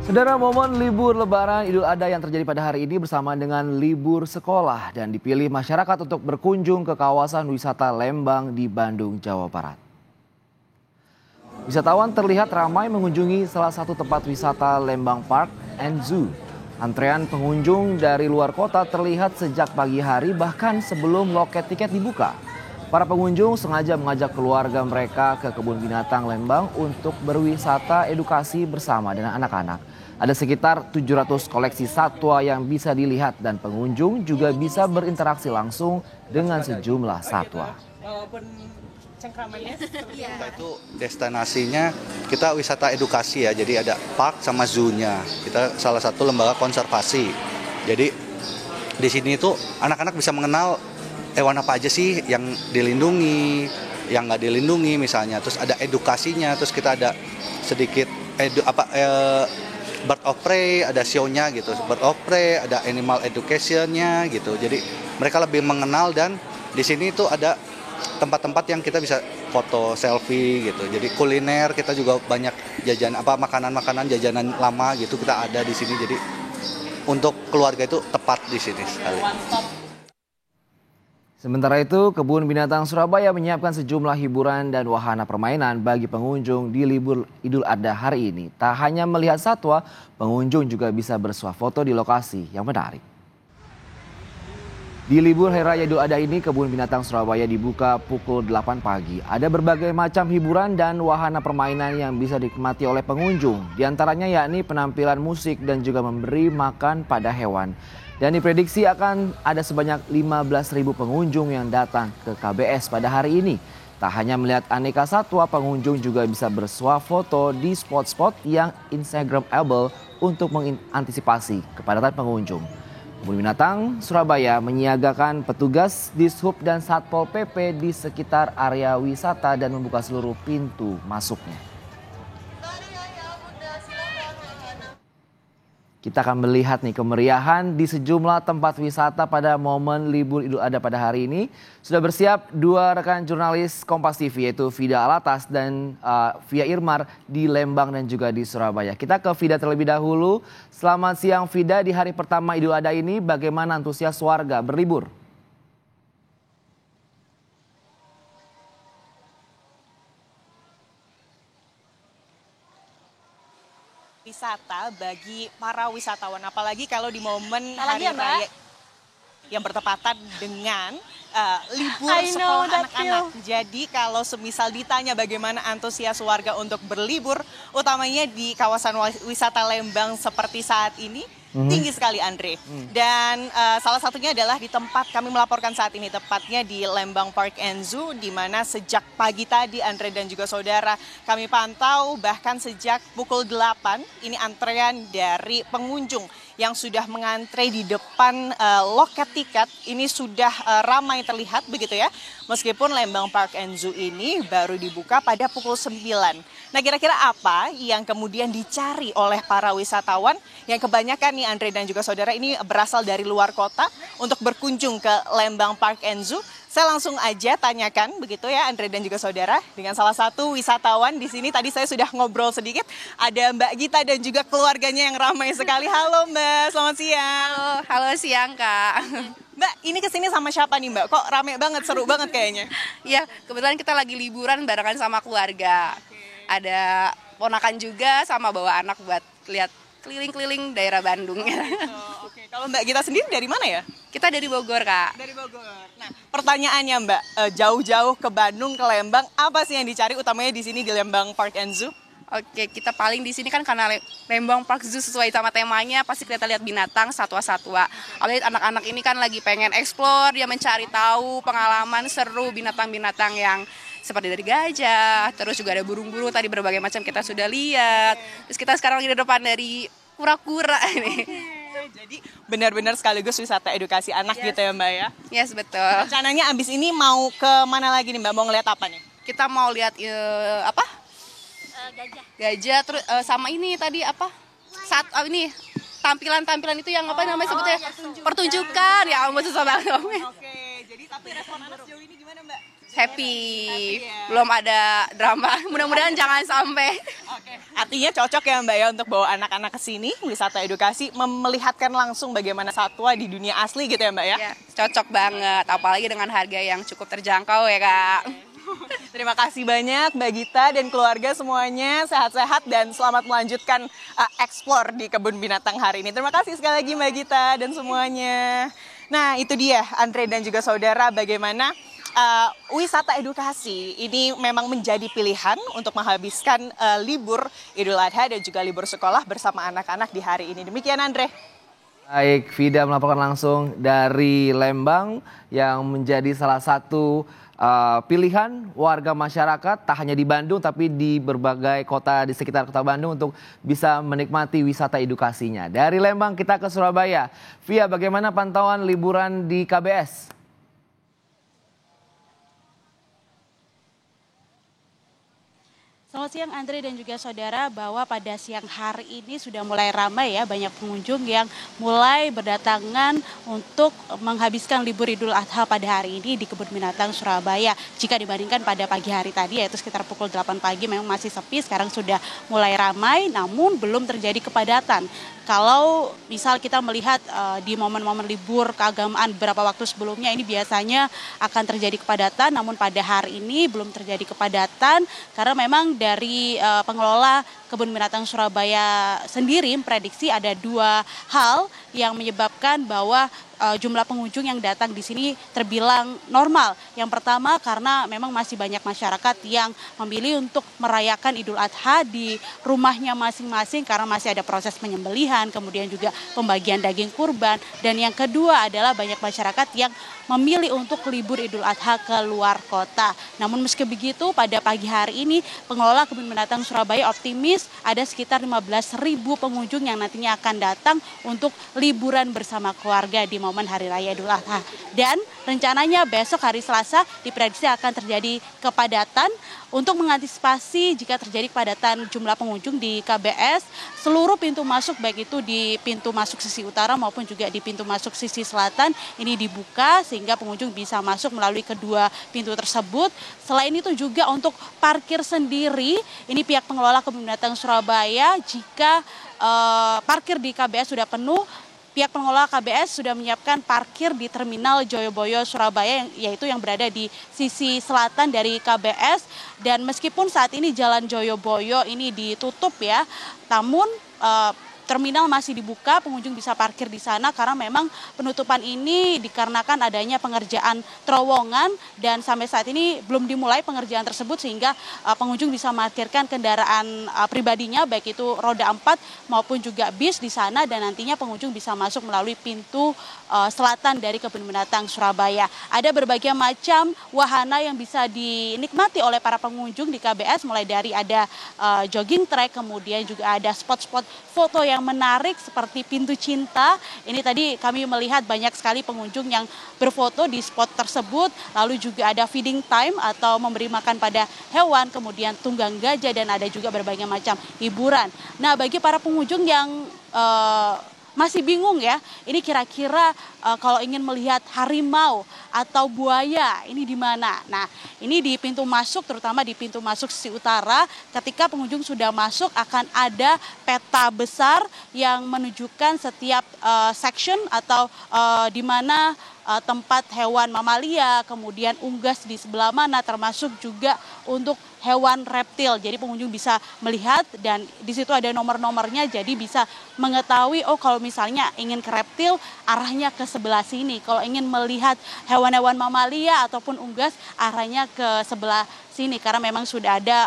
Saudara, momen libur Lebaran Idul Adha yang terjadi pada hari ini bersamaan dengan libur sekolah dan dipilih masyarakat untuk berkunjung ke kawasan wisata Lembang di Bandung, Jawa Barat. Wisatawan terlihat ramai mengunjungi salah satu tempat wisata Lembang Park and Zoo. Antrean pengunjung dari luar kota terlihat sejak pagi hari bahkan sebelum loket tiket dibuka. Para pengunjung sengaja mengajak keluarga mereka ke kebun binatang Lembang untuk berwisata edukasi bersama dengan anak-anak. Ada sekitar 700 koleksi satwa yang bisa dilihat dan pengunjung juga bisa berinteraksi langsung dengan sejumlah satwa. Itu destinasinya kita wisata edukasi ya, jadi ada park sama zoo-nya. Kita salah satu lembaga konservasi. Jadi di sini tuh anak-anak bisa mengenal hewan apa aja sih yang dilindungi, yang nggak dilindungi misalnya. Terus ada edukasinya, terus kita ada sedikit bird of prey, ada show-nya gitu. Bird of prey, ada animal education-nya gitu. Jadi mereka lebih mengenal dan di sini tuh ada tempat-tempat yang kita bisa foto, selfie gitu. Jadi kuliner kita juga banyak makanan-makanan jajanan lama gitu kita ada di sini. Jadi untuk keluarga itu tepat di sini sekali. Sementara itu, Kebun Binatang Surabaya menyiapkan sejumlah hiburan dan wahana permainan bagi pengunjung di libur Idul Adha hari ini. Tak hanya melihat satwa, pengunjung juga bisa bersuah foto di lokasi yang menarik. Di libur Hari Raya Idul Adha ini, Kebun Binatang Surabaya dibuka pukul 8 pagi. Ada berbagai macam hiburan dan wahana permainan yang bisa dinikmati oleh pengunjung. Di antaranya yakni penampilan musik dan juga memberi makan pada hewan. Dan diprediksi akan ada sebanyak 15.000 pengunjung yang datang ke KBS pada hari ini. Tak hanya melihat aneka satwa, pengunjung juga bisa bersuah foto di spot-spot yang Instagramable untuk mengantisipasi kepadatan pengunjung. Kebun Binatang Surabaya menyiagakan petugas Dishub dan Satpol PP di sekitar area wisata dan membuka seluruh pintu masuknya. Kita akan melihat nih kemeriahan di sejumlah tempat wisata pada momen libur Idul Adha pada hari ini. Sudah bersiap dua rekan jurnalis Kompas TV yaitu Vida Alatas dan Via Irmar di Lembang dan juga di Surabaya. Kita ke Vida terlebih dahulu. Selamat siang Vida, di hari pertama Idul Adha ini bagaimana antusias warga berlibur? Wisata bagi para wisatawan, apalagi kalau di momen hari raya yang bertepatan dengan libur sekolah anak-anak. Jadi kalau semisal ditanya bagaimana antusias warga untuk berlibur, utamanya di kawasan wisata Lembang seperti saat ini, tinggi sekali Andre. Dan salah satunya adalah di tempat kami melaporkan saat ini, tepatnya di Lembang Park and Zoo, di mana sejak pagi tadi Andre dan juga saudara kami pantau bahkan sejak pukul 8 ini antrean dari pengunjung yang sudah mengantre di depan loket tiket ini sudah ramai terlihat begitu ya. Meskipun Lembang Park and Zoo ini baru dibuka pada pukul 9. Nah, kira-kira apa yang kemudian dicari oleh para wisatawan yang kebanyakan nih Andre dan juga saudara ini berasal dari luar kota untuk berkunjung ke Lembang Park and Zoo? Saya langsung aja tanyakan begitu ya Andre dan juga saudara dengan salah satu wisatawan di sini. Tadi saya sudah ngobrol sedikit, ada Mbak Gita dan juga keluarganya yang ramai sekali. Halo Mbak, selamat siang. Halo siang Kak. Mbak, ini kesini sama siapa nih Mbak? Kok rame banget, seru banget kayaknya? Ya, kebetulan kita lagi liburan barengan sama keluarga. Ada ponakan juga sama bawa anak buat lihat keliling-keliling daerah Bandung. Oke. Kalau Mbak Gita sendiri dari mana ya? Kita dari Bogor Kak. Dari Bogor. Nah, pertanyaannya Mbak, jauh-jauh ke Bandung, ke Lembang, apa sih yang dicari utamanya di sini di Lembang Park and Zoo? Oke, kita paling di sini kan karena Lembang Park Zoo sesuai sama temanya, pasti kita lihat binatang, satwa-satwa. Apalagi anak-anak ini kan lagi pengen explore, dia mencari tahu pengalaman seru binatang-binatang yang seperti dari gajah, terus juga ada burung-burung tadi berbagai macam kita sudah lihat. Terus kita sekarang lagi di depan dari kura-kura ini. Jadi benar-benar sekaligus wisata edukasi anak gitu ya Mbak ya? Yes, betul. Rencananya abis ini mau ke mana lagi nih Mbak? Mau ngeliat apa nih? Kita mau lihat gajah terus sama ini tadi ini tampilan-tampilan itu yang apa namanya sebutnya pertunjukan ya ampun susah banget. Oke, jadi tapi respon anak sejauh ini gimana Mbak? happy. Belum ada drama. Mudah-mudahan jangan sampai. Artinya cocok ya Mbak ya untuk bawa anak-anak ke sini, wisata edukasi, melihatkan langsung bagaimana satwa di dunia asli gitu ya Mbak ya? Ya, cocok banget, apalagi dengan harga yang cukup terjangkau ya Kak. Terima kasih banyak Mbak Gita dan keluarga semuanya, sehat-sehat dan selamat melanjutkan eksplor di kebun binatang hari ini. Terima kasih sekali lagi Mbak Gita dan semuanya. Nah itu dia Andre dan juga saudara bagaimana wisata edukasi ini memang menjadi pilihan untuk menghabiskan libur Idul Adha dan juga libur sekolah bersama anak-anak di hari ini. Demikian Andre. Baik, Vida melaporkan langsung dari Lembang yang menjadi salah satu pilihan warga masyarakat tak hanya di Bandung tapi di berbagai kota di sekitar kota Bandung untuk bisa menikmati wisata edukasinya. Dari Lembang kita ke Surabaya. Via, bagaimana pantauan liburan di KBS? Selamat siang Andre dan juga saudara, bahwa pada siang hari ini sudah mulai ramai ya, banyak pengunjung yang mulai berdatangan untuk menghabiskan libur Idul Adha pada hari ini di Kebun Binatang Surabaya. Jika dibandingkan pada pagi hari tadi yaitu sekitar pukul 8 pagi memang masih sepi, sekarang sudah mulai ramai namun belum terjadi kepadatan. Kalau misal kita melihat di momen-momen libur keagamaan beberapa waktu sebelumnya ini biasanya akan terjadi kepadatan, namun pada hari ini belum terjadi kepadatan karena memang dari pengelola Kebun Binatang Surabaya sendiri memprediksi ada dua hal yang menyebabkan bahwa jumlah pengunjung yang datang di sini terbilang normal. Yang pertama karena memang masih banyak masyarakat yang memilih untuk merayakan Idul Adha di rumahnya masing-masing karena masih ada proses penyembelihan, kemudian juga pembagian daging kurban. Dan yang kedua adalah banyak masyarakat yang memilih untuk libur Idul Adha ke luar kota. Namun meski begitu pada pagi hari ini pengelola Kebun Binatang Surabaya optimis ada sekitar 15.000 pengunjung yang nantinya akan datang untuk liburan bersama keluarga di momen Hari Raya Idul Adha. Dan rencananya besok hari Selasa diprediksi akan terjadi kepadatan. Untuk mengantisipasi jika terjadi kepadatan jumlah pengunjung di KBS, seluruh pintu masuk baik itu di pintu masuk sisi utara maupun juga di pintu masuk sisi selatan ini dibuka sehingga pengunjung bisa masuk melalui kedua pintu tersebut. Selain itu juga untuk parkir sendiri, ini pihak pengelola Kebun Binatang Surabaya jika parkir di KBS sudah penuh, pihak pengelola KBS sudah menyiapkan parkir di Terminal Joyoboyo Surabaya yaitu yang berada di sisi selatan dari KBS. Dan meskipun saat ini Jalan Joyoboyo ini ditutup ya, namun terminal masih dibuka, pengunjung bisa parkir di sana karena memang penutupan ini dikarenakan adanya pengerjaan terowongan dan sampai saat ini belum dimulai pengerjaan tersebut sehingga pengunjung bisa memarkirkan kendaraan pribadinya baik itu roda 4 maupun juga bis di sana dan nantinya pengunjung bisa masuk melalui pintu selatan dari Kebun Binatang Surabaya. Ada berbagai macam wahana yang bisa dinikmati oleh para pengunjung di KBS, mulai dari ada jogging track, kemudian juga ada spot-spot foto yang menarik seperti Pintu Cinta. Ini tadi kami melihat banyak sekali pengunjung yang berfoto di spot tersebut. Lalu juga ada feeding time atau memberi makan pada hewan, kemudian tunggang gajah dan ada juga berbagai macam hiburan. Nah, bagi para pengunjung yang masih bingung ya, ini kira-kira kalau ingin melihat harimau atau buaya ini di mana? Nah, ini di pintu masuk, terutama di pintu masuk sisi utara, ketika pengunjung sudah masuk akan ada peta besar yang menunjukkan setiap section atau di mana tempat hewan mamalia, kemudian unggas di sebelah mana, termasuk juga untuk hewan reptil. Jadi pengunjung bisa melihat dan di situ ada nomor-nomornya, jadi bisa mengetahui oh kalau misalnya ingin ke reptil arahnya ke sebelah sini. Kalau ingin melihat hewan-hewan mamalia ataupun unggas arahnya ke sebelah sini karena memang sudah ada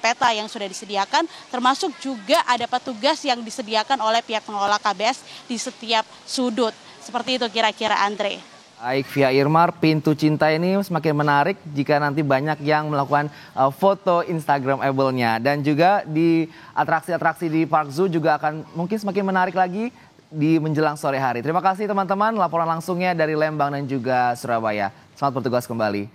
peta yang sudah disediakan, termasuk juga ada petugas yang disediakan oleh pihak pengelola KBS di setiap sudut. Seperti itu kira-kira Andre. Baik, Via Irmar, Pintu Cinta ini semakin menarik jika nanti banyak yang melakukan foto Instagramable-nya. Dan juga di atraksi-atraksi di Park Zoo juga akan mungkin semakin menarik lagi di menjelang sore hari. Terima kasih teman-teman, laporan langsungnya dari Lembang dan juga Surabaya. Selamat bertugas kembali.